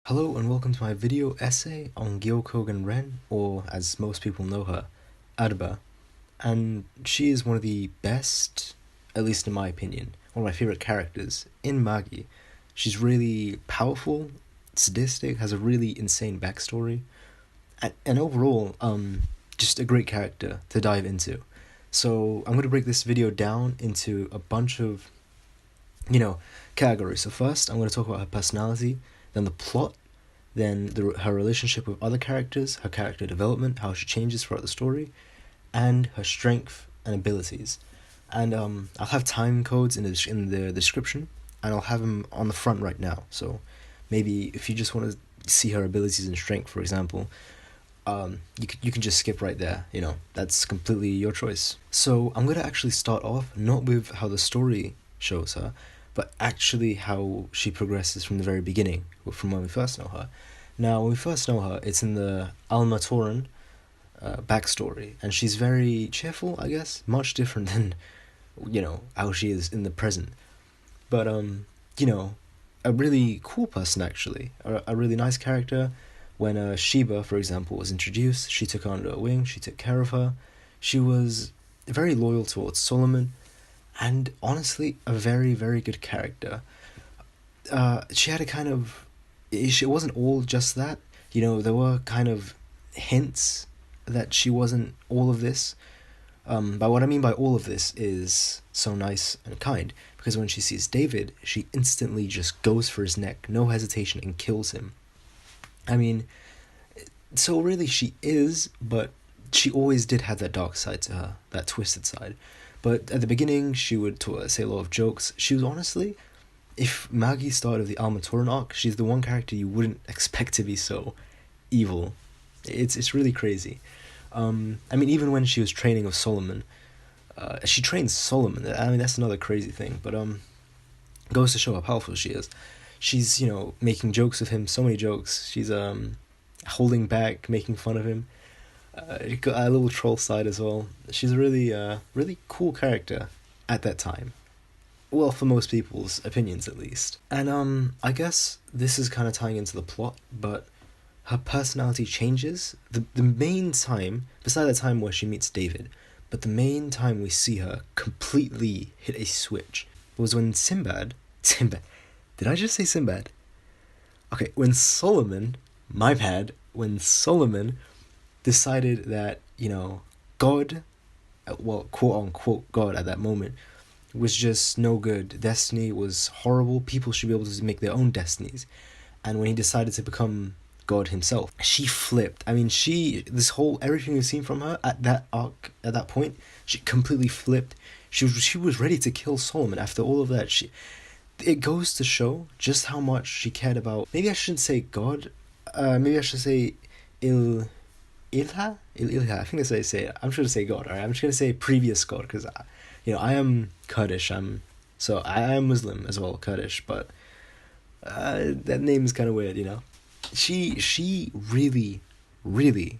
Hello and welcome to my video essay on Gyokuen Ren, or as most people know her, Arba. And she is one of the best, at least in my opinion, one of my favorite characters in Magi. She's really powerful, sadistic, has a really insane backstory, and overall, just a great character to dive into. So I'm going to break this video down into a bunch of, categories. So first, I'm going to talk about her personality, then the plot, then her relationship with other characters, her character development, how she changes throughout the story, and her strength and abilities. And I'll have time codes in the description, and I'll have them on the front right now. So maybe if you just want to see her abilities and strength, for example, you can just skip right there. That's completely your choice. So I'm gonna actually start off not with how the story shows her, but actually how she progresses from the very beginning, from when we first know her. Now, when we first know her, it's in the Alma Torran backstory, and she's very cheerful, I guess, much different than, how she is in the present. But, a really cool person, actually, a really nice character. When Sheba, for example, was introduced, she took her under her wing, she took care of her. She was very loyal towards Solomon, and honestly, a very, very good character. She had a kind of... It wasn't all just that. There were kind of hints that she wasn't all of this. But what I mean by all of this is so nice and kind. Because when she sees David, she instantly just goes for his neck, no hesitation, and kills him. I mean, so really she is, but she always did have that dark side to her, that twisted side. But at the beginning, she would say a lot of jokes. She was honestly, if Magi started of the Alma Torran arc, she's the one character you wouldn't expect to be so evil. It's really crazy. Even when she was training with Solomon, she trains Solomon. I mean, that's another crazy thing. But goes to show how powerful she is. She's making jokes with him, so many jokes. She's holding back, making fun of him. Got a little troll side as well. She's a really cool character at that time. Well, for most people's opinions, at least. And I guess this is kind of tying into the plot, but her personality changes. The main time, beside the time where she meets David, but the main time we see her completely hit a switch was when Sinbad, did I just say Sinbad? Okay, when Solomon, my bad, when Solomon decided that, God, well, quote unquote God at that moment, was just no good. Destiny was horrible. People should be able to make their own destinies. And when he decided to become God himself, she flipped. I mean, everything we've seen from her at that arc, at that point, she completely flipped. She was ready to kill Solomon after all of that. It goes to show just how much she cared about, maybe I shouldn't say God, maybe I should say Ilha? Ilha, I think that's how you say it. I'm sure to say God, alright? I'm just gonna say previous God, because, I am Kurdish, I am Muslim as well, Kurdish, but that name is kind of weird, She really, really,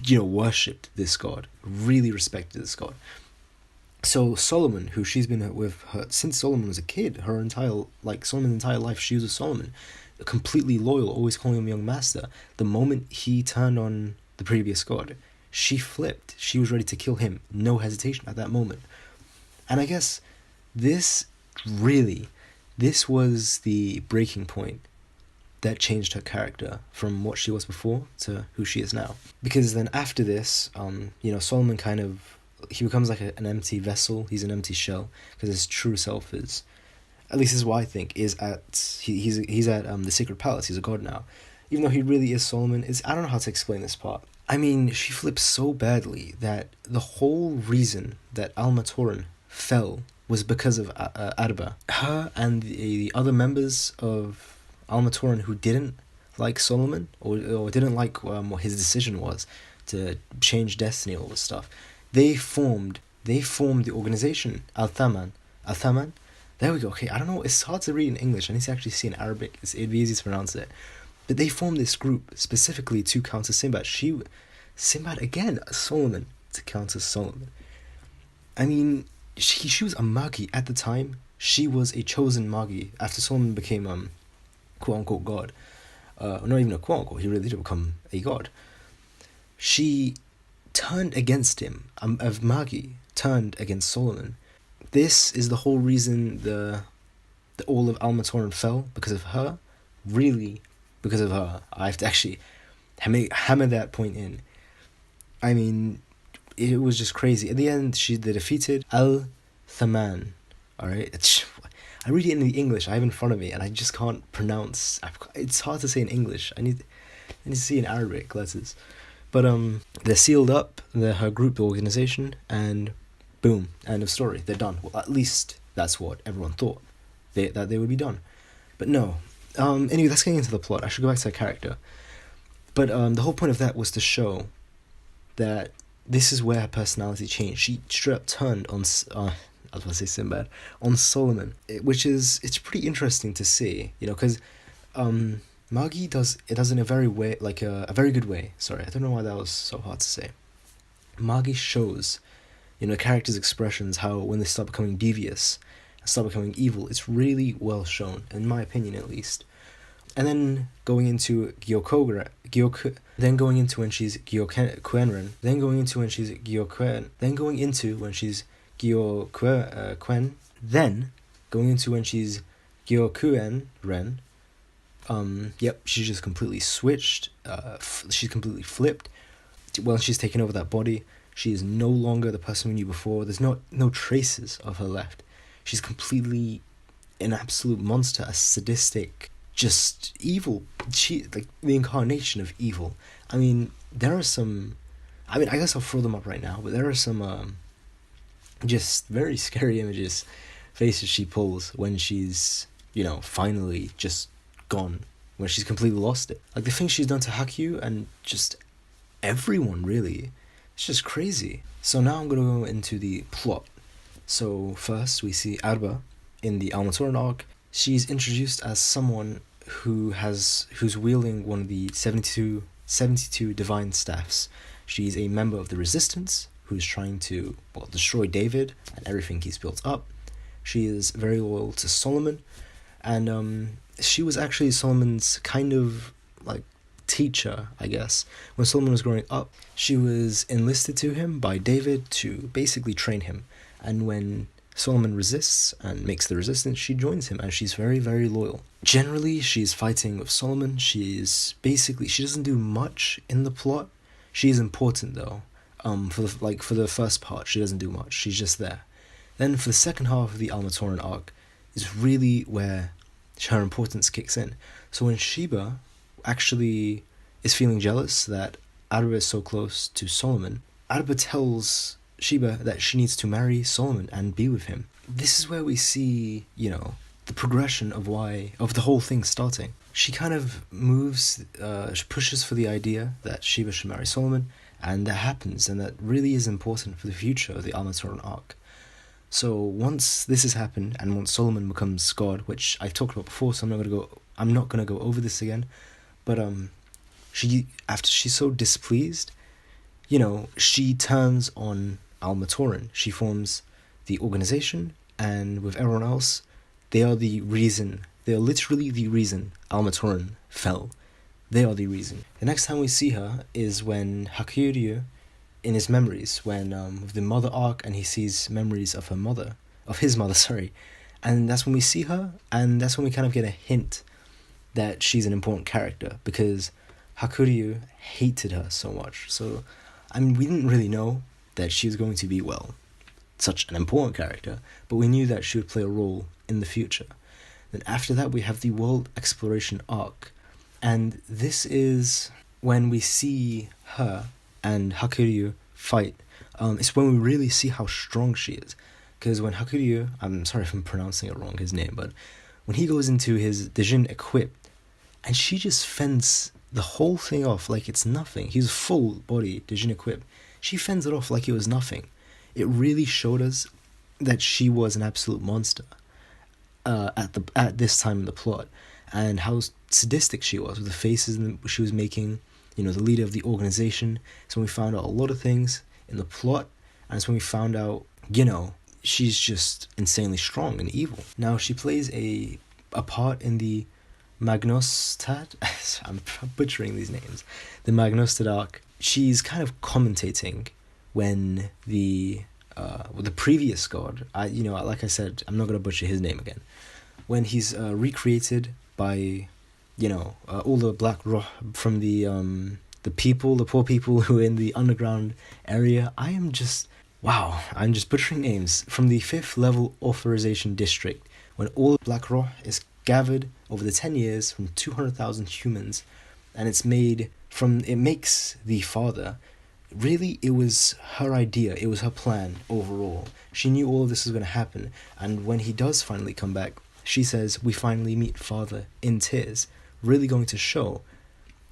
worshipped this God, really respected this God. So Solomon, who she's been with her since Solomon was a kid, Solomon's entire life, she was with Solomon, completely loyal, always calling him young master. The moment he turned on the previous god, she flipped. She was ready to kill him, no hesitation at that moment. And I guess this was the breaking point that changed her character from what she was before to who she is now. Because then after this, Solomon he becomes like an empty vessel. He's an empty shell, because his true self is, at least this is what I think, he's at the Sacred Palace. He's a god now, even though he really is Solomon. I don't know how to explain this part. I mean, she flips so badly that the whole reason that Alma Torran fell was because of Arba. Her and the other members of Alma Torran who didn't like Solomon, or didn't like what his decision was to change destiny, all this stuff. They formed the organization Althaman. There we go. Okay, I don't know. It's hard to read in English. I need to actually see in Arabic. It'd be easy to pronounce it. But they formed this group specifically to counter Sinbad. Sinbad again, Solomon to counter Solomon. I mean, she was a Magi at the time. She was a chosen Magi after Solomon became quote-unquote god, not even a quote-unquote, he really did become a god. She turned against him, of Magi turned against Solomon. This is the whole reason the all of Alma Torran fell, because of her. Really, because of her. I have to actually hammer that point in. I mean, it was just crazy. In the end, they defeated Al-Thaman. Alright? I read it in the English, I have it in front of me, and I just can't pronounce. It's hard to say in English. I need to see in Arabic letters. But they're sealed up, they're her group, the organization, and boom, end of story. They're done. Well, at least that's what everyone thought, that they would be done. But no. Anyway, that's getting into the plot. I should go back to her character. But the whole point of that was to show that this is where her personality changed. She straight up turned on, I was about to say Sinbad, on Solomon, which it's pretty interesting to see, because Magi does it in a very way, like a very good way. Sorry, I don't know why that was so hard to say. Magi shows, characters' expressions, how when they start becoming devious, and start becoming evil, it's really well shown, in my opinion at least. And then going into then going into when she's Gyokuen Ren, then going into when she's Gyokuen, then going into when she's Gyokuen, then going into when she's Gyokuen Ren. Yep, she's just completely switched. She's completely flipped. Well, she's taken over that body. She is no longer the person we knew before. There's no traces of her left. She's completely an absolute monster, a sadistic, just evil. She, like, the incarnation of evil. I mean, there are some. I guess I'll throw them up right now, but there are some just very scary faces she pulls when she's, finally just gone, when she's completely lost it. Like the things she's done to Hakyu and just everyone, really. It's just crazy. So now I'm going to go into the plot. So first we see Arba in the Alma Torran arc. She's introduced as someone who's wielding one of the 72 divine staffs. She's a member of the Resistance who's trying to destroy David and everything he's built up. She is very loyal to Solomon, and she was actually Solomon's kind of like teacher, I guess. When Solomon was growing up, she was enlisted to him by David to basically train him. And when Solomon resists and makes the resistance, she joins him, and she's very, very loyal. Generally, she's fighting with Solomon. She doesn't do much in the plot. She is important though. For the first part, she doesn't do much. She's just there. Then for the second half of the Alma Torran arc is really where her importance kicks in. So when Sheba actually is feeling jealous that Arba is so close to Solomon, Arba tells Sheba that she needs to marry Solomon and be with him. This is where we see, the progression of the whole thing starting. She kind of she pushes for the idea that Sheba should marry Solomon, and that happens, and that really is important for the future of the Alma Torran arc. So once this has happened, and once Solomon becomes God, which I've talked about before, so I'm not gonna go over this again, but after she's so displeased, she turns on Alma Torran. She forms the organization, and with everyone else, they are literally the reason Alma Torran fell. They are the reason. The next time we see her is when Hakuryu, in his memories, when with the mother arc, and he sees memories of his mother, sorry, and that's when we see her, and that's when we kind of get a hint that she's an important character, because Hakuryu hated her so much. So, we didn't really know that she was going to be, such an important character, but we knew that she would play a role in the future. Then after that, we have the world exploration arc, and this is when we see her and Hakuryu fight. It's when we really see how strong she is, because when Hakuryu, I'm sorry if I'm pronouncing it wrong, his name, but when he goes into his Dijin equipped, and she just fends the whole thing off like it's nothing. He's full body Dijin equipped. She fends it off like it was nothing. It really showed us that she was an absolute monster at this time in the plot, and how sadistic she was with the faces she was making. The leader of the organization. So when we found out a lot of things in the plot, and it's when we found out, she's just insanely strong and evil. Now she plays a part in the Magnostad. I'm butchering these names. The Magnostad arc. She's kind of commentating when the previous god. Like I said, I'm not gonna butcher his name again. When he's recreated by, all the black roh from the poor people who are in the underground area. I'm just butchering names. From the 5th level authorization district, when all the black roh is gathered over the 10 years from 200,000 humans, and it makes the father. Really, it was her idea, it was her plan overall. She knew all of this was going to happen, and when he does finally come back, she says, "We finally meet father," in tears, really going to show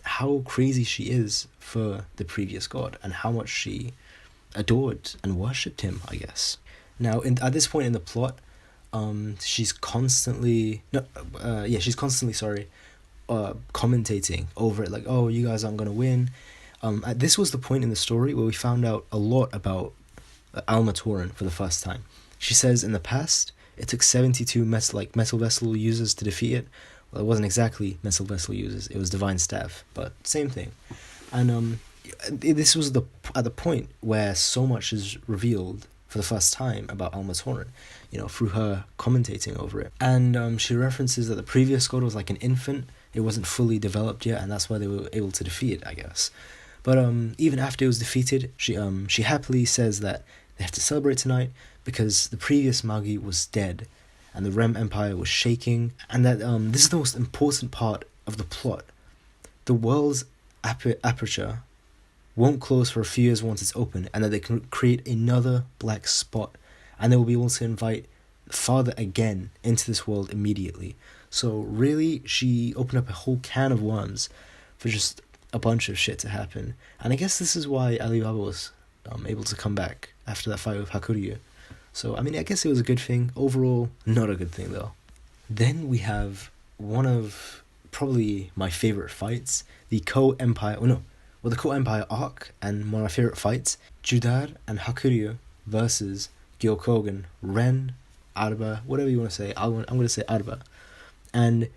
how crazy she is for the previous god, and how much she adored and worshipped him, I guess. Now, at this point in the plot, she's constantly commentating over it, like, "Oh, you guys aren't gonna win." This was the point in the story where we found out a lot about Alma Torran for the first time. She says in the past it took 72 metal vessel users to defeat it. Well, it wasn't exactly metal vessel users; it was divine staff, but same thing. And this was at the point where so much is revealed for the first time about Alma Torran, through her commentating over it. And she references that the previous god was like an infant; it wasn't fully developed yet, and that's why they were able to defeat it, I guess. But even after it was defeated, she happily says that they have to celebrate tonight because the previous Magi was dead, and the Rem Empire was shaking, and that this is the most important part of the plot. The world's aperture won't close for a few years once it's open, and that they can create another black spot, and they will be able to invite Father again into this world immediately. So really, she opened up a whole can of worms for just a bunch of shit to happen. And I guess this is why Alibaba was able to come back after that fight with Hakuryu. So, I guess it was a good thing. Overall, not a good thing, though. Then we have one of probably my favorite fights, the Co-Empire arc, and one of my favorite fights, Judar and Hakuryu versus Gyokuen Ren, Arba, whatever you want to say. I'm going to say Arba. And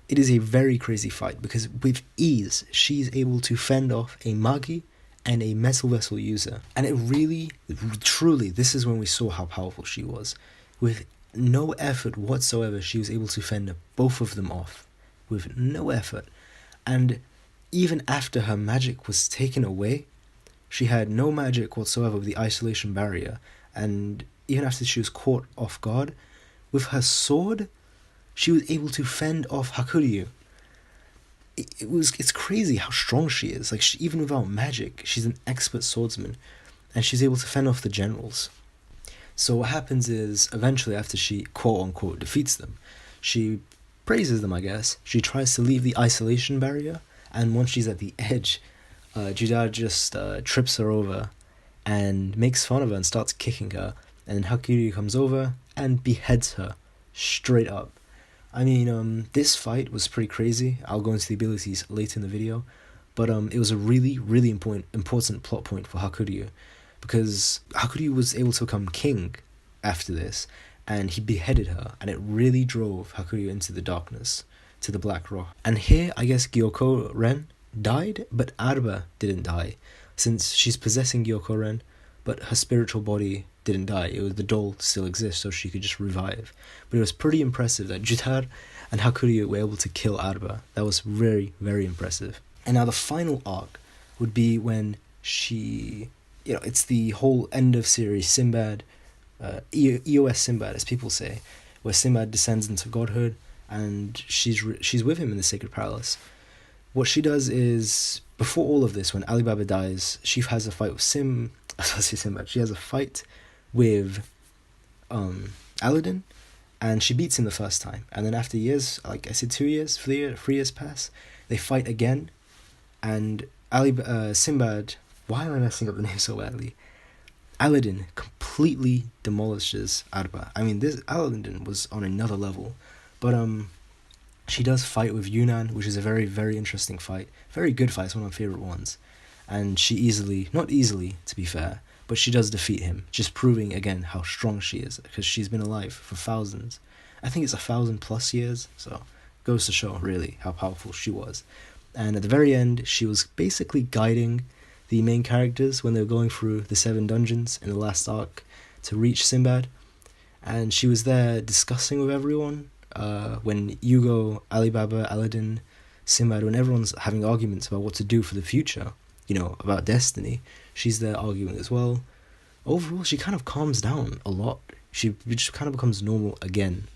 it is a very crazy fight because with ease, she's able to fend off a Magi and a metal vessel user. And it really, truly, this is when we saw how powerful she was. With no effort whatsoever, she was able to fend both of them off. With no effort. And even after her magic was taken away, she had no magic whatsoever with the isolation barrier. And even after she was caught off guard, with her sword, she was able to fend off Hakuryu. It's crazy how strong she is. Like, even without magic, she's an expert swordsman, and she's able to fend off the generals. So what happens is, eventually, after she quote-unquote defeats them, she praises them, I guess. She tries to leave the isolation barrier, and once she's at the edge, Judar just trips her over and makes fun of her and starts kicking her, and then Hakuryu comes over and beheads her straight up. This fight was pretty crazy. I'll go into the abilities later in the video, but it was a really, really important plot point for Hakuryu, because Hakuryu was able to become king after this, and he beheaded her, and it really drove Hakuryu into the darkness, to the Black Rock. And here, I guess Gyokuen Ren died, but Arba didn't die, since she's possessing Gyokuen Ren, but her spiritual body didn't die. The doll still exists, so she could just revive. But it was pretty impressive that Judar and Hakuryu were able to kill Arba. That was very, very impressive. And now the final arc would be when she, it's the whole end of series Sinbad, EOS Sinbad, as people say, where Sinbad descends into godhood, and she's with him in the Sacred Palace. What she does is, before all of this, when Alibaba dies, she has a fight with Sinbad. She has a fight with Aladdin, and she beats him the first time. And then after years, like I said, 3 years pass, they fight again, and Sinbad, why am I messing up the name so badly? Aladdin completely demolishes Arba. This Aladdin was on another level, but she does fight with Yunnan, which is a very, very interesting fight. Very good fight, it's one of my favorite ones. And she not easily, to be fair, but she does defeat him, just proving again how strong she is, because she's been alive for thousands. I think it's 1,000+ years, so goes to show, really, how powerful she was. And at the very end, she was basically guiding the main characters when they were going through the 7 dungeons in the last arc to reach Sinbad. And she was there discussing with everyone, when Hugo, Alibaba, Aladdin, Sinbad, when everyone's having arguments about what to do for the future, about destiny, she's there arguing as well. Overall, she kind of calms down a lot. She just kind of becomes normal again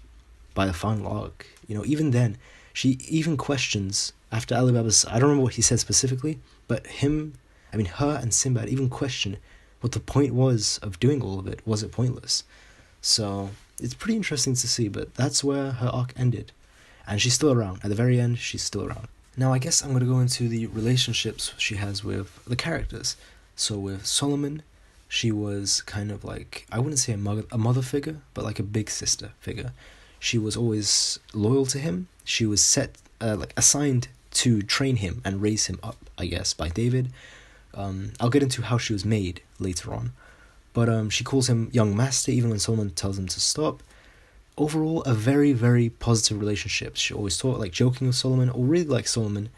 by the final arc. Even then, she even questions, after Alibaba's, I don't remember what he said specifically, but her and Sinbad even question what the point was of doing all of it. Was it pointless? So it's pretty interesting to see, but that's where her arc ended. And she's still around. At the very end, she's still around. Now, I guess I'm going to go into the relationships she has with the characters. So with Solomon, she was kind of like, I wouldn't say a mother figure, but like a big sister figure. She was always loyal to him. She was assigned to train him and raise him up, I guess, by David. I'll get into how she was made later on. But she calls him young master even when Solomon tells him to stop. Overall, a very, very positive relationship. She always joking with Solomon, or really liked Solomon.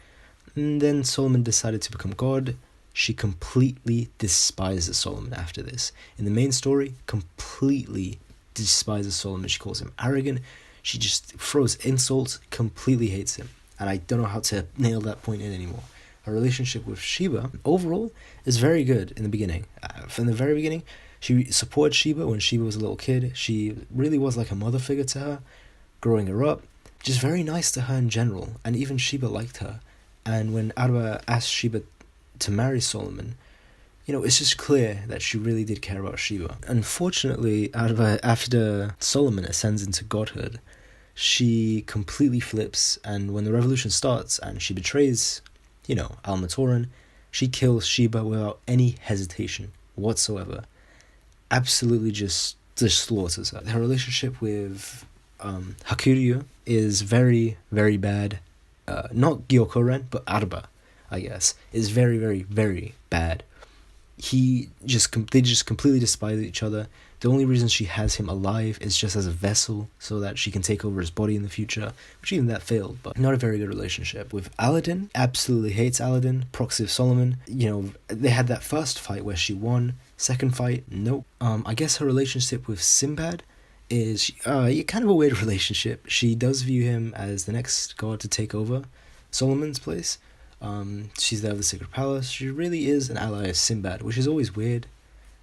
And then Solomon decided to become God. She completely despises Solomon after this. In the main story, completely despises Solomon. She calls him arrogant. She just throws insults, completely hates him. And I don't know how to nail that point in anymore. Her relationship with Sheba, overall, is very good in the beginning. From the very beginning, she supported Sheba when Sheba was a little kid. She really was like a mother figure to her, growing her up. Just very nice to her in general, and even Sheba liked her. And when Arba asked Sheba to marry Solomon, it's just clear that she really did care about Sheba. Unfortunately, Arba, after Solomon ascends into godhood, she completely flips, and when the revolution starts and she betrays, Alma Torran, she kills Sheba without any hesitation whatsoever. Absolutely just slaughters her. Her relationship with Hakuryu is very, very bad. Not Gyokuen Ren, but Arba, I guess, is very, very, very bad. They just completely despise each other. The only reason she has him alive is just as a vessel so that she can take over his body in the future, which even that failed, but not a very good relationship. With Aladdin, absolutely hates Aladdin, proxy of Solomon. They had that first fight where she won. Second fight, nope. I guess her relationship with Sinbad is kind of a weird relationship. She does view him as the next god to take over Solomon's place. She's there with the Sacred Palace. She really is an ally of Sinbad, which is always weird.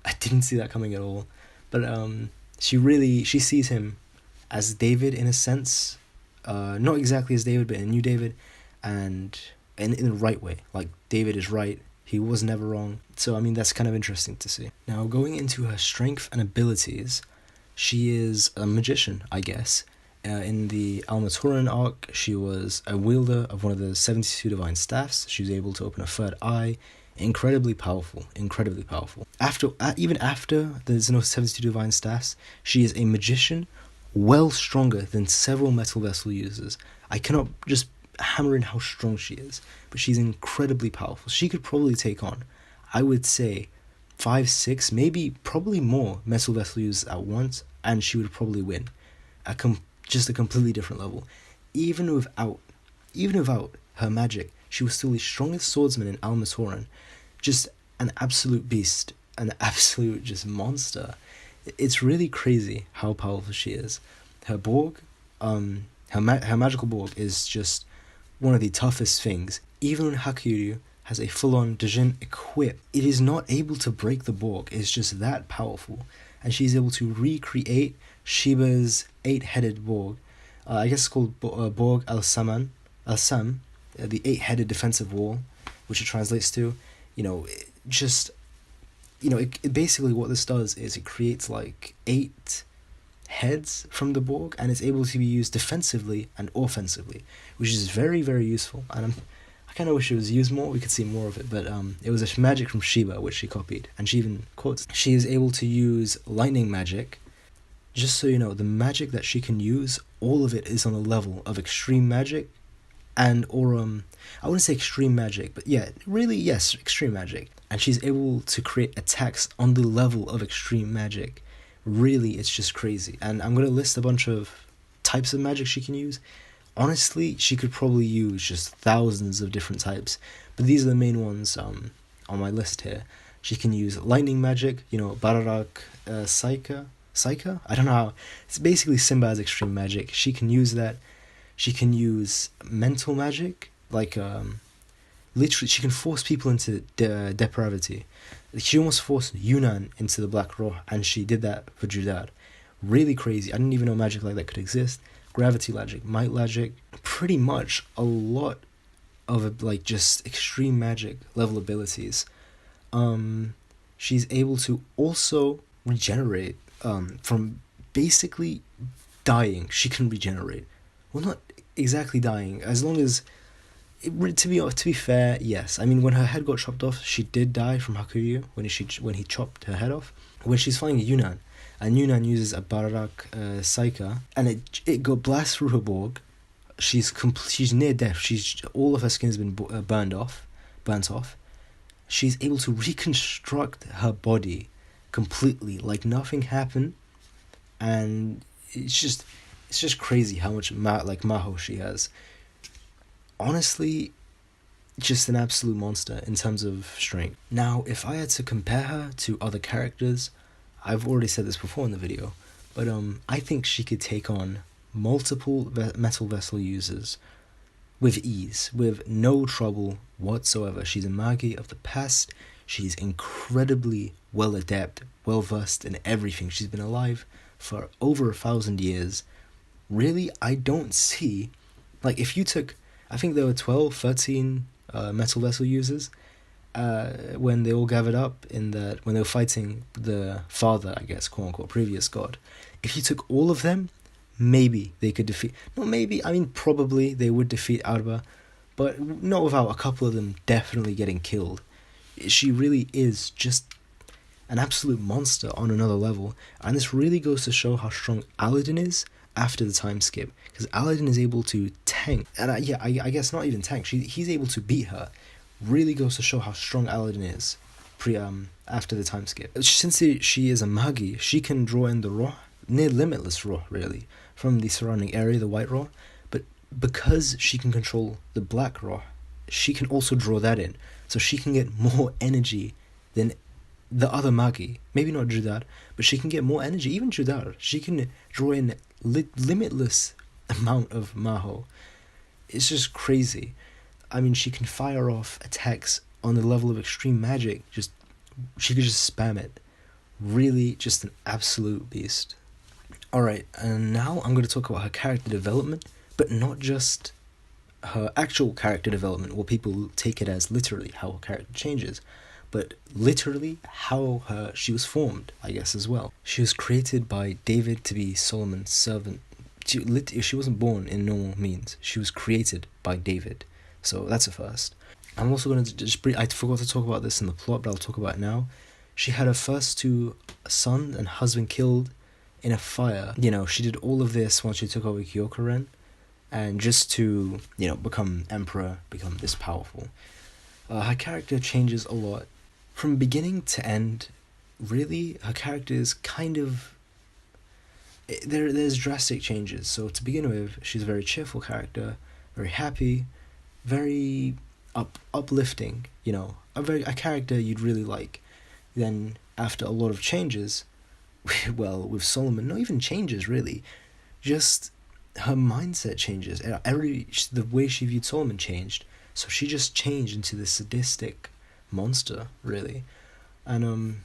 I didn't see that coming at all. But she sees him as David in a sense. Not exactly as David, but a new David. And in the right way. Like, David is right. He was never wrong. So, that's kind of interesting to see. Now, going into her strength and abilities, she is a magician, I guess. In the Alma Torran arc, she was a wielder of one of the 72 divine staffs. She was able to open a third eye. Incredibly powerful. Even after there's no 72 divine staffs, she is a magician, well stronger than several metal vessel users. I cannot just hammer in how strong she is, but she's incredibly powerful. She could probably take on, I would say, 5, 6, maybe probably more metal vessel users at once, and she would probably win. Just a completely different level. Even without her magic, she was still the strongest swordsman in Alma Torran. Just an absolute beast, an absolute just monster. It's really crazy how powerful she is. Her Borg, her magical Borg is just one of the toughest things. Even when Hakuryu has a full-on Djinn equipped, it is not able to break the Borg. It's just that powerful. And she's able to recreate Sheba's 8-headed Borg. I guess it's called Borg Al-Sam, the 8-headed defensive wall, which it translates to. Basically what this does is it creates like 8 heads from the Borg, and it's able to be used defensively and offensively, which is very, very useful. And I kind of wish it was used more. We could see more of it, but it was a magic from Sheba which she copied, and she even quotes. She is able to use lightning magic. Just so you know, the magic that she can use, all of it is on the level of extreme magic, I wouldn't say extreme magic, but yeah, really, yes, extreme magic. And she's able to create attacks on the level of extreme magic. Really, it's just crazy. And I'm going to list a bunch of types of magic she can use. honestly, she could probably use just thousands of different types, but these are the main ones on my list here. She can use lightning magic, Bararak Saika? I don't know how. It's basically Sinbad's extreme magic. She can use that. She can use mental magic, like, literally, she can force people into depravity. She almost forced Yunnan into the Black Roh, and she did that for Judad. Really crazy. I didn't even know magic like that could exist. Gravity magic, might magic, pretty much a lot of like just extreme magic level abilities. She's able to also regenerate from basically dying. She can regenerate. Well, not exactly dying, as long as to be fair, yes. I mean, when her head got chopped off, she did die from Hakuyu when he chopped her head off. When she's fighting Yunnan, and Yunnan uses a Bararak Saika, and it got blasted through her borg. She's near death. All of her skin has been burnt off. She's able to reconstruct her body completely, like nothing happened, and it's just crazy how much Maho she has. Honestly, just an absolute monster in terms of strength. Now, if I had to compare her to other characters, I've already said this before in the video, but I think she could take on multiple metal vessel users with ease, with no trouble whatsoever. She's a Magi of the past. She's incredibly well adept, well versed in everything. She's been alive for over 1,000 years. Really, I don't see, like, if you took, I think there were 12, 13 metal vessel users when they all gathered up when they were fighting the father, I guess, quote unquote, previous god. If you took all of them, maybe they could defeat, not maybe, I mean probably they would defeat Arba, but not without a couple of them definitely getting killed. She really is just an absolute monster on another level, and this really goes to show how strong Aladdin is after the time skip, because Aladdin is able to tank, and I guess not even tank, he's able to beat her. Really goes to show how strong Aladdin is after the time skip. Since she is a Magi, she can draw in the Roh, near limitless Roh really, from the surrounding area, the white Roh, but because she can control the black Roh, she can also draw that in, so she can get more energy than the other Magi. Maybe not Judad, but she can get more energy. Even Judad, she can draw in limitless amount of Maho. It's just crazy. I mean, she can fire off attacks on the level of extreme magic. She could just spam it. Really, just an absolute beast. Alright, and now I'm going to talk about her character development, but not just her actual character development, what people take it as literally, how her character changes, but literally how she was formed, I guess, as well. She was created by David to be Solomon's servant. She wasn't born in normal means. She was created by David. So that's a first. I'm also going to I forgot to talk about this in the plot, but I'll talk about it now. She had her first two son and husband killed in a fire. She did all of this once she took over Gyokuen Ren, and just to, become emperor, become this powerful. Her character changes a lot. From beginning to end, really, her character is kind of... There's drastic changes. So to begin with, she's a very cheerful character, very happy, very uplifting, a character you'd really like. Then after a lot of changes, well, with Solomon, not even changes really, just her mindset changes. The way she viewed Solomon changed, so she just changed into this sadistic monster, really. And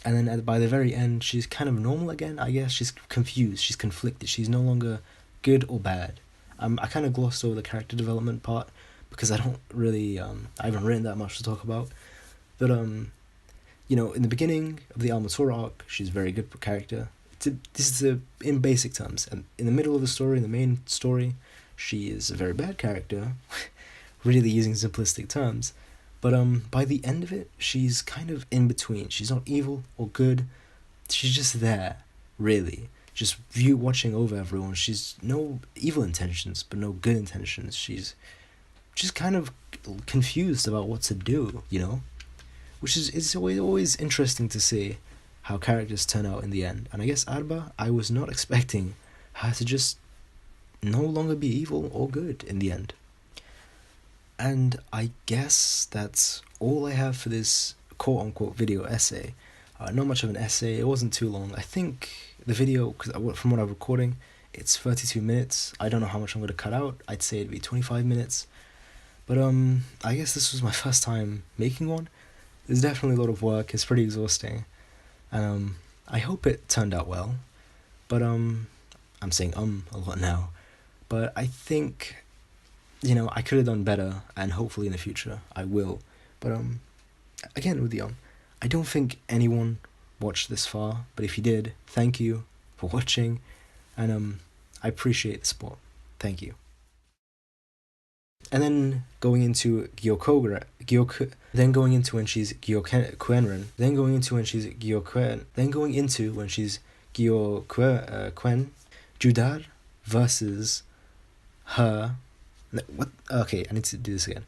then by the very end, she's kind of normal again, I guess. She's confused, she's conflicted, she's no longer good or bad. I kind of glossed over the character development part because I don't really, I haven't written that much to talk about. But, in the beginning of the Alma Torran arc, she's a very good character. This is in basic terms. And in the middle of the story, in the main story, she is a very bad character, really using simplistic terms. But by the end of it, she's kind of in between. She's not evil or good. She's just there, really. Just watching over everyone. She's no evil intentions, but no good intentions. She's just kind of confused about what to do, Which is always interesting to see how characters turn out in the end. And I guess Arba, I was not expecting her to just no longer be evil or good in the end. And I guess that's all I have for this quote-unquote video essay. Not much of an essay, it wasn't too long. I think the video, cause from what I'm recording, it's 32 minutes. I don't know how much I'm going to cut out. I'd say it'd be 25 minutes. But I guess this was my first time making one. There's definitely a lot of work, it's pretty exhausting. And I hope it turned out well. But I'm saying a lot now. But I think, I could have done better, and hopefully in the future I will. But again with the I don't think anyone watched this far, but if you did, thank you for watching, and I appreciate the support. Thank you. And then going into then going into when she's Gyokuen Ren, then going into when she's Gyokuen Judar versus her. What? Okay, I need to do this again.